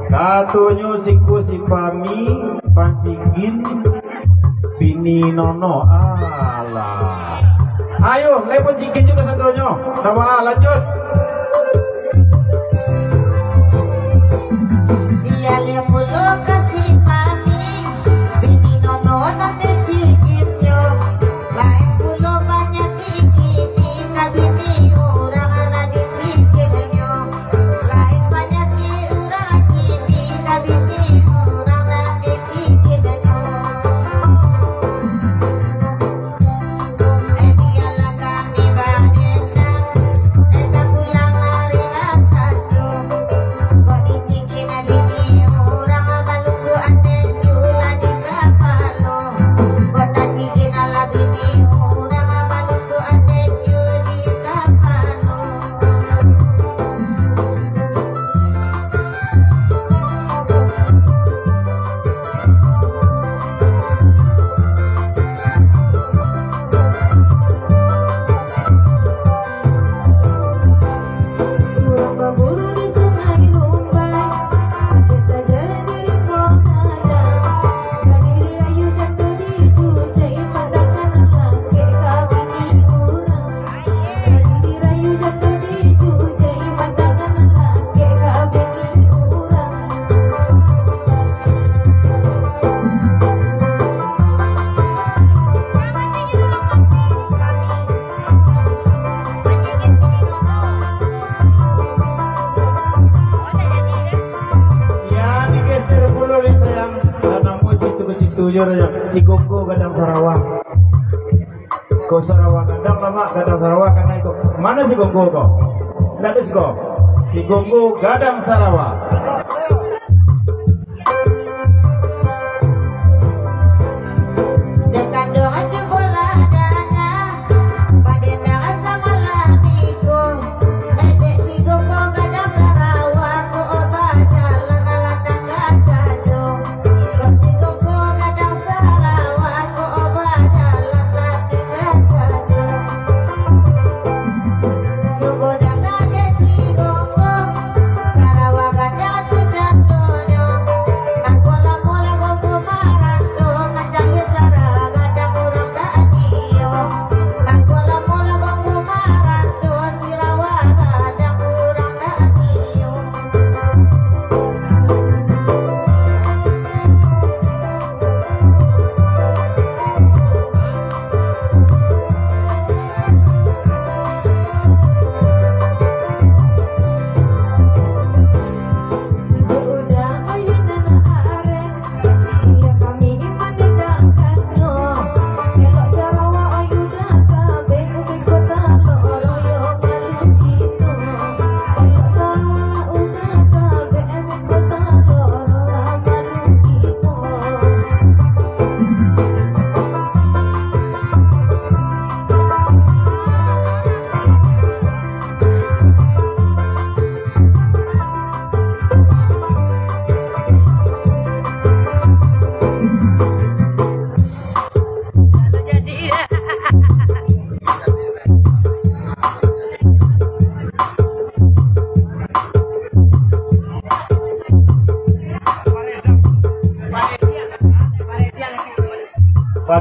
Katunyo siku si Pami pancingin bini nono ala. Ayo, lepo cikin juga satunya. Nama lanjut. Dia lepo lo kasih Pami bini nono nanti cikinnya. Lain pulo banyak ini kabini orang anak di cikinnya. Lain banyak orang ini kabini orang nanti cikinnya. Dialah kami badendang, kita pulang hari saja. Kau dicikin bini orang Maluku aten jula di kapalo. Kau tak cikin ala bini orang Maluku aten jula di kapalo. Kurang berburu di sungai Rumbai, kita jalan di rimbang hadang. Kadiri rayu jatuh di cucai pandangan langke kabini urang. Kadiri rayu jatuh di cucai pandangan langke kabini urang. Ya digeser dulu nih sayang. Tanam pojok itu aja. Si Gogo Gadang Sarawak. Kau Sarawak Gadang lama Gadang Sarawak karena itu. Mana si Gogo kau? Tidak ada si Gogo. Si Gogo Gadang Sarawak. Dekat doa bola dana, padendang sama lamiku. Edek si Gogo Gadang Sarawak, ku obah jalan ala tangga saja. Si Gogo Gadang Sarawak, ku obah jalan ala tangga saja. Jogo dah gade si Gogo, Sarawak Gadang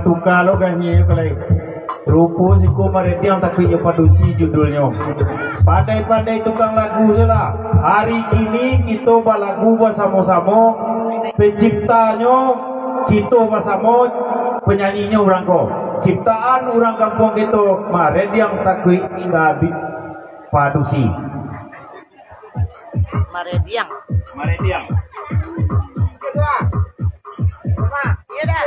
tukar lo kan ye pelai. Rupo si Komar yang tak punya padusi judulnya. Pandai-pandai tukang lagu saja. Hari ini kita balagu bersama-sama. Penciptanya kita bersama, penyanyinya orang ko. Ciptaan orang kampung kita. Maren yang tak punya padusi. Marediang. Iya dah.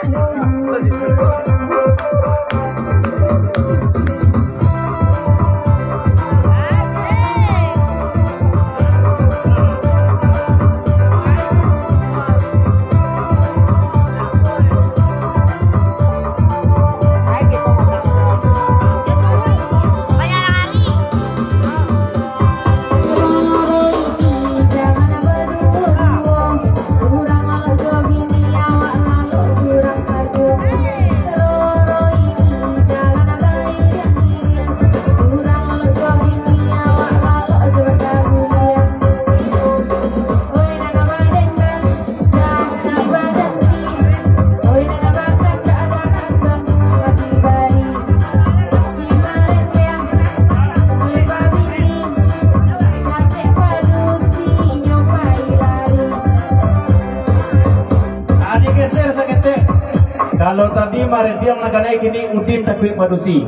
Kalau tadi Marediang nak naik ini Udin takut padusi.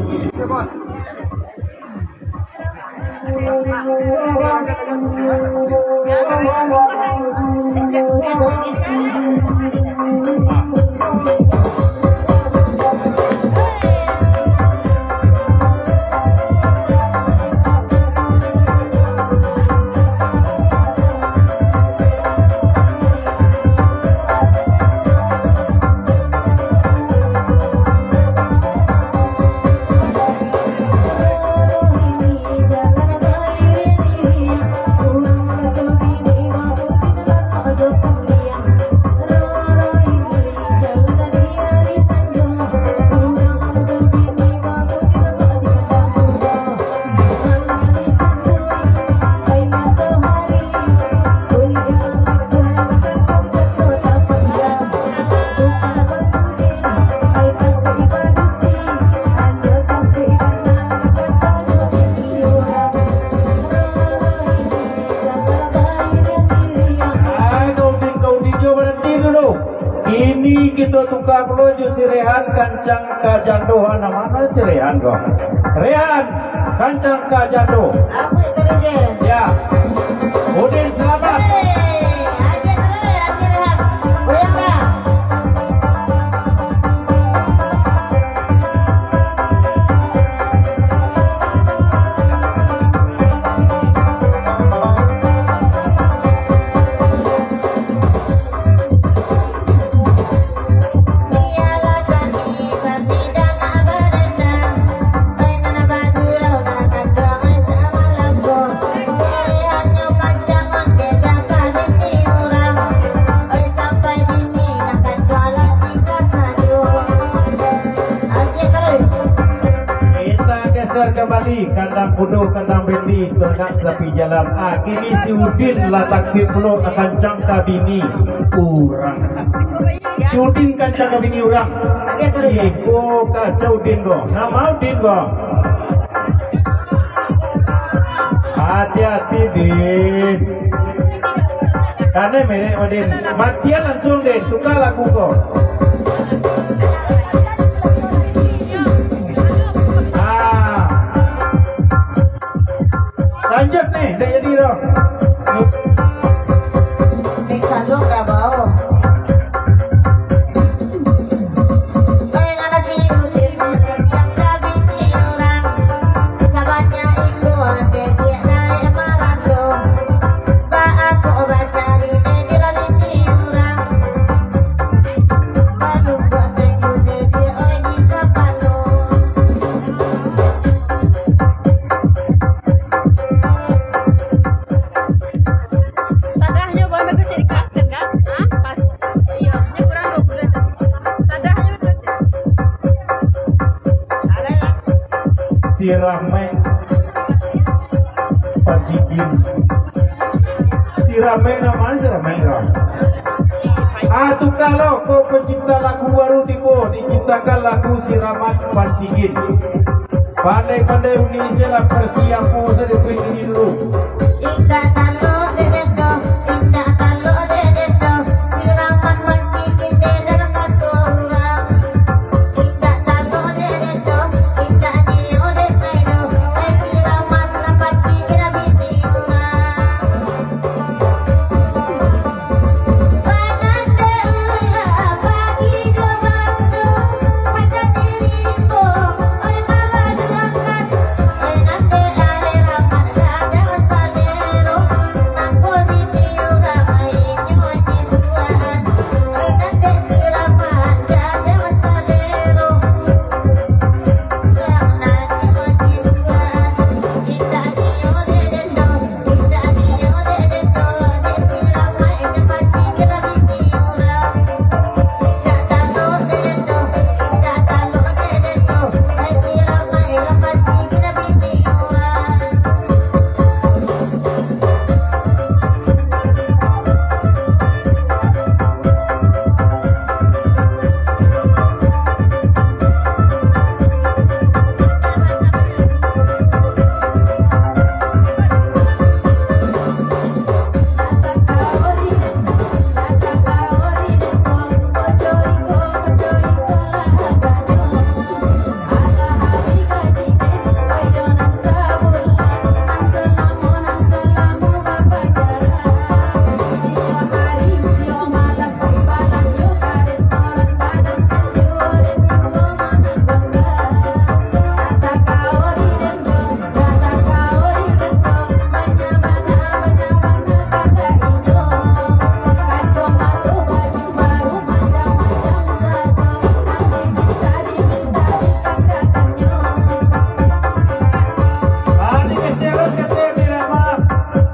Ini kita tukar peluju si Rehan kancang kajandohan mana si Rehan kok? Rehan kancang kajando. Apa itu dia? Ya. Udin selamat. Aja Rehan. Goyang dah. Kembali kandang kudo kandang bendi tengah tepi jalan. Kini si Udin latak pulau akan jangka bini urang. Si Udin kan jangka bini urang. Iko kacau Udin go. Nama Udin go. Hati-hati Din. Karena merek Udin. Matian langsung Din. Tukar lagu go. Lanjut nih, udah jadi dong. Kalau nggak mau. Si Ramai Pajibin. Si Ramai namanya si Ramai kok. Atuh kalau kau pencipta lagu baru tipu diciptakan lagu siraman pancingin. Pandai-pandai Indonesia lah persiapu sedikit ini dulu. Indah talo dededo, indah talo dededo, siraman mancingin dedel katurang. Indah talo dededo, indah nio dededo, siraman pancingin abiti urang. Panande ulah pagi jomangku, pada dirimu, oi malah juangkan, oi nande ale rapat gada salero, aku biti urang inyo cintuan, oi nande siraman gada salero, urang nanyo cintuan, indah nio dededo, indah nio dededo, siraman pancingin abiti urang. Indah talo dededo, indah talo dededo, siraman pancingin abiti urang.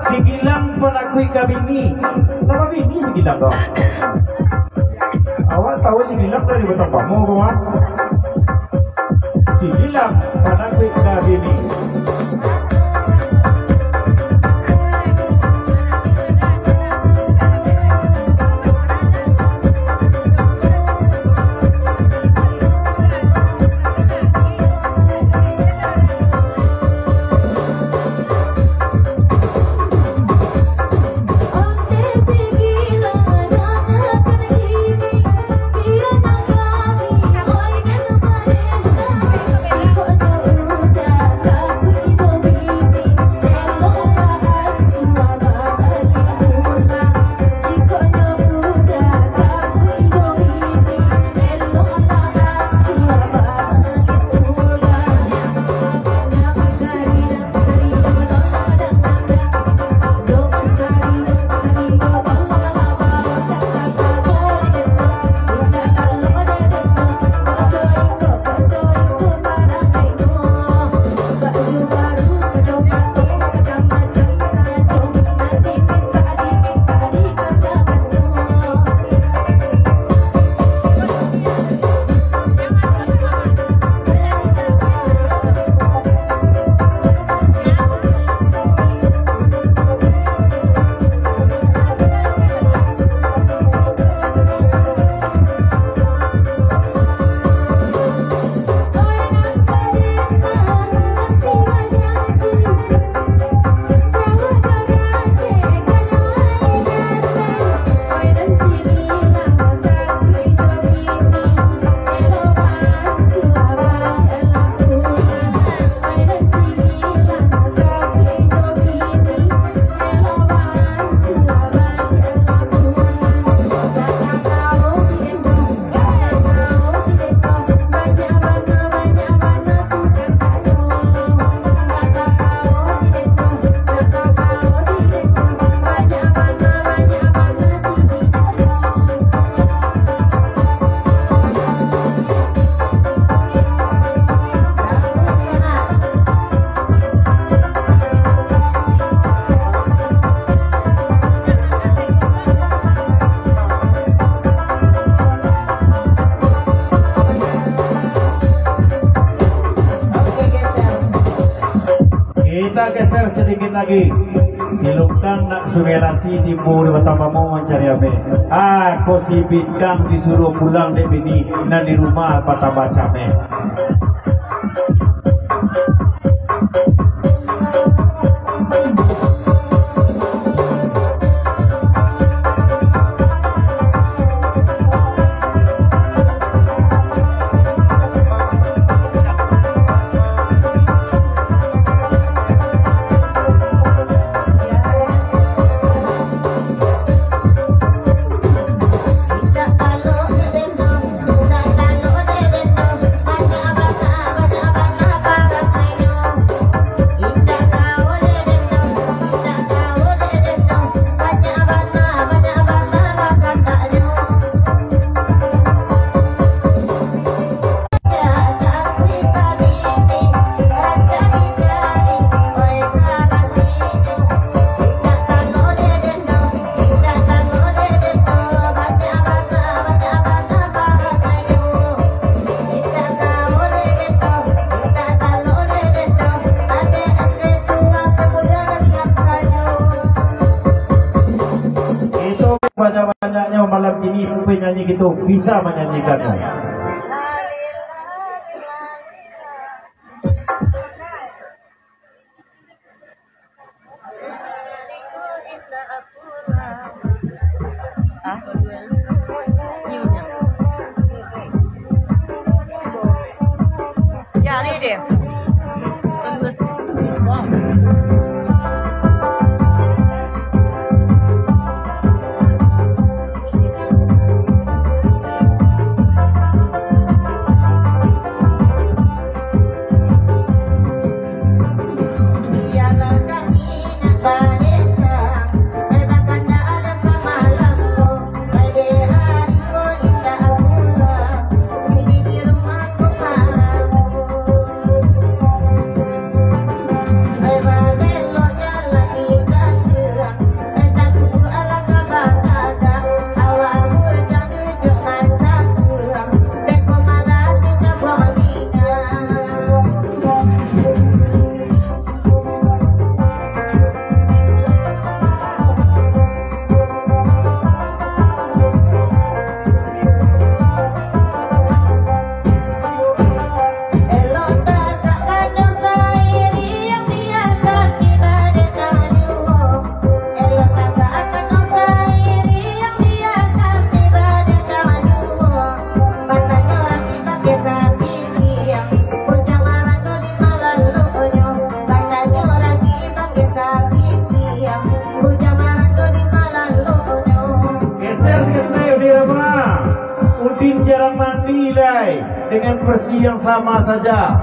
Sigilang penakui kabini, nama bini sigilang kau. Awak tahu sigilang dari batang kamu kau? Sigilang penakui kabini. Kita geser sedikit lagi. silungkang nak sungelasi timur pertama mau mencari ame. Aku si bintang disuruh pulang dek bini dan di rumah patah baca me. Banyak-banyaknya malam ini penyanyi gitu bisa menyanyikannya. Cari deh. Jarang mandi dengan bersih yang sama saja.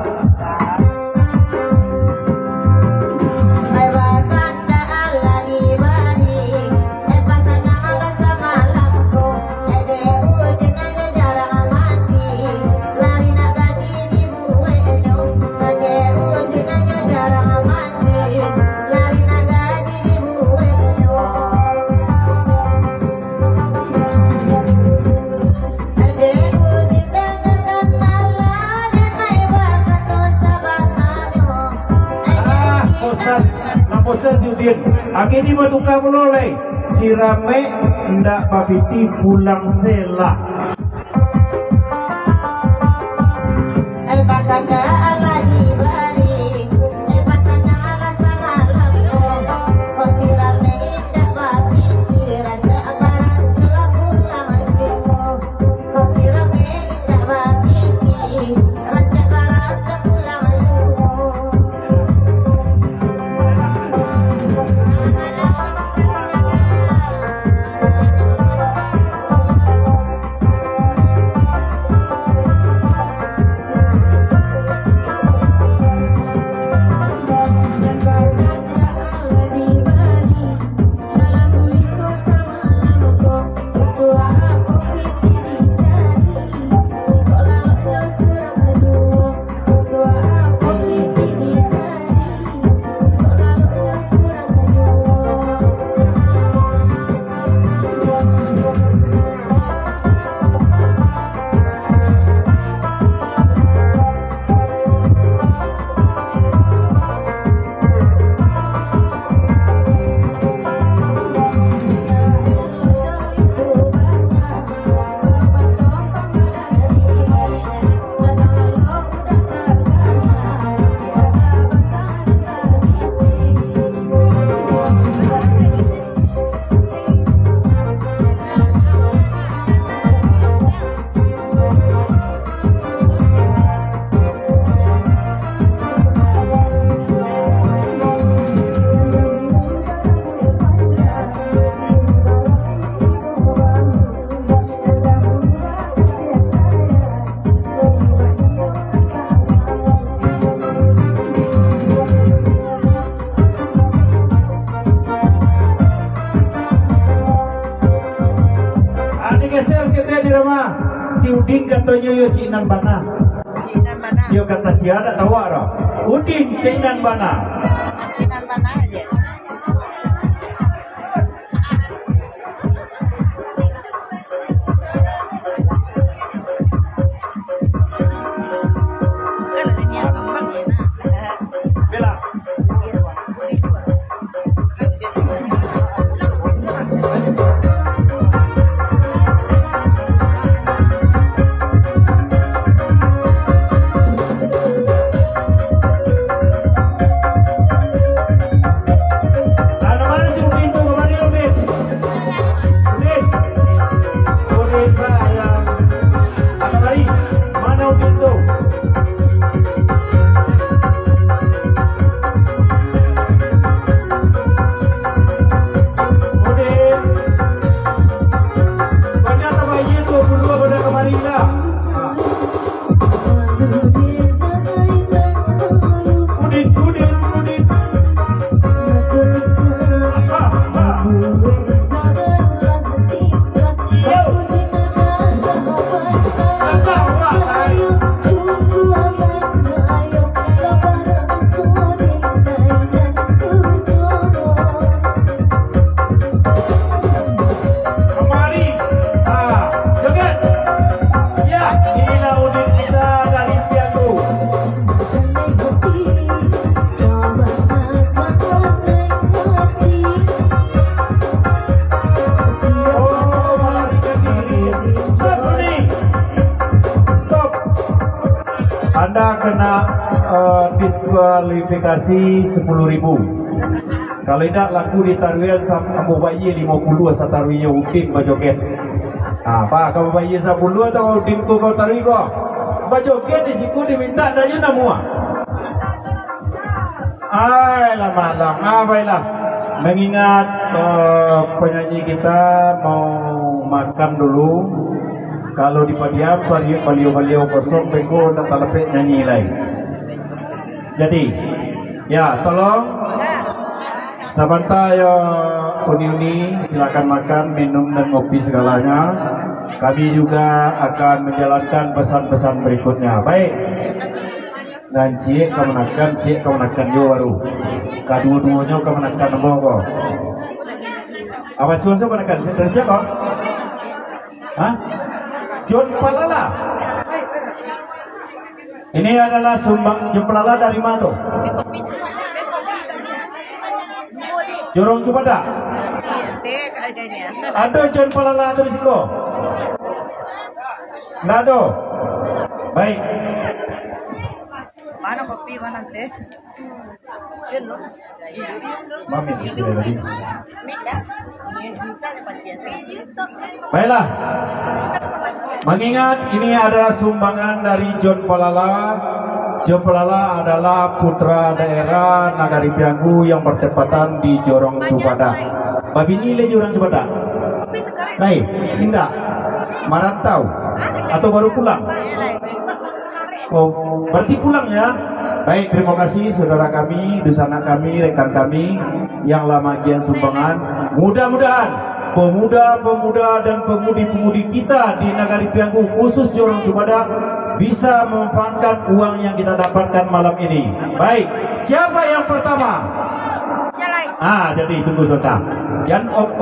Akhirnya mau tukar meloleh si rame ndak papiti pulang sela. mah si Udin katanya yo cinan bana. Cinan mana? Yo kata si ada tahu aro. Udin cinan bana. Cinan mana aja. Bela. Anda kena diskualifikasi 10.000. Kalau tidak laku di taruhan kamu bayi 50 asa taruhnya Udin bajoget. Pak kamu bayi 10 atau Udin kau taruh kau bajoget di siku diminta daya namua. Malam baiklah. Mengingat penyanyi kita mau makan dulu. Kalau di padiam baliau kosong beko dan talepek nyanyi lain. Jadi ya tolong sabanta ya uni silakan makan, minum dan ngopi segalanya. Kami juga akan menjalankan pesan-pesan berikutnya. Baik. Dan cik kamu nakan yo baru. Kedua-duanya kamu nakan nombor kok. Apa cuan saya nakan dari siapa? Hah? John Palala. Ini adalah sumbang John Palala dari mana? Jorong Cupada. Ada John Palala atau di situ? Nado. Baik. Mana kopi mana teh? Mami. Baiklah. Mengingat ini adalah sumbangan dari John Palala. John Palala adalah putra daerah Nagari Pianggu yang bertepatan di Jorong Cupada. Babi nilai Jorong Cupada. Baik, indah. Merantau atau baru pulang? Oh, berarti pulang ya. Baik, terima kasih saudara kami, dusana kami, rekan kami yang lama gian sumbangan. Mudah-mudahan pemuda-pemuda dan pemudi-pemudi kita di Nagari Pianggu khusus Jorong Cupada bisa memanfaatkan uang yang kita dapatkan malam ini. Baik, siapa yang pertama? Jadi tunggu sebentar. Yan op,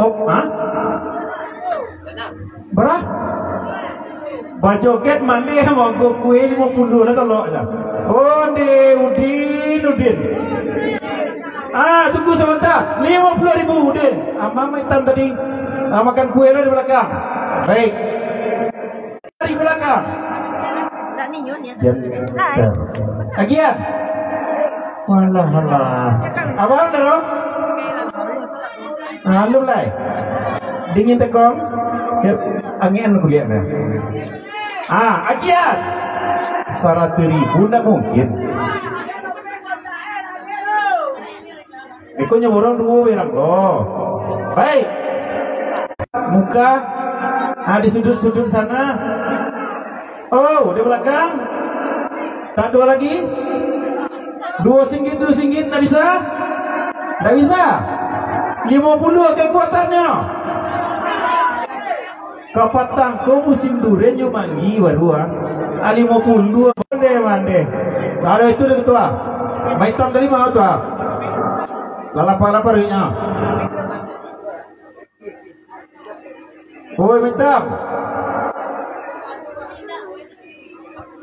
berah? Bajoget mandi mau kue 50 lah kalau aja. Oh, Udin. Tunggu sebentar. 50.000 Udin. Mama hitam tadi. Makan kue di belakang. Baik. Di belakang. Agian. Walah. Abang daro? Lu lai. Dingin tekong. Angin aku lihat ya. Agian. 100.000 tidak mungkin. Ikonya borong dua berang loh. Baik. Muka di sudut-sudut sana. Oh, di belakang. Tak dua lagi. Dua singgit, tak bisa? Tak bisa. 50 kekuatannya. kapatang ko musim durian yung manggi baruan ali mo pundu mande kalau itu dia ketua maitam dari mana tua lalapa nya oh maitam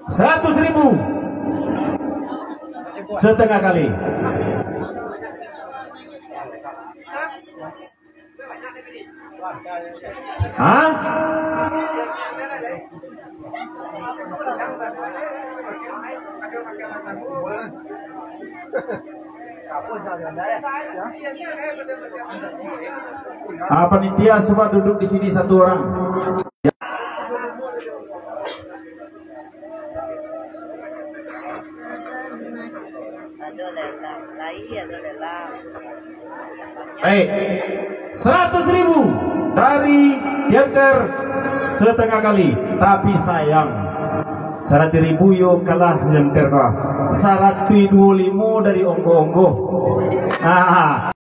100.000 setengah kali. Hah? Panitia semua duduk di sini satu orang. Baik, 100.000 dari Diantar setengah kali, tapi sayang 100.000 yo kalah Diantar kau 125 dari onggo-onggo.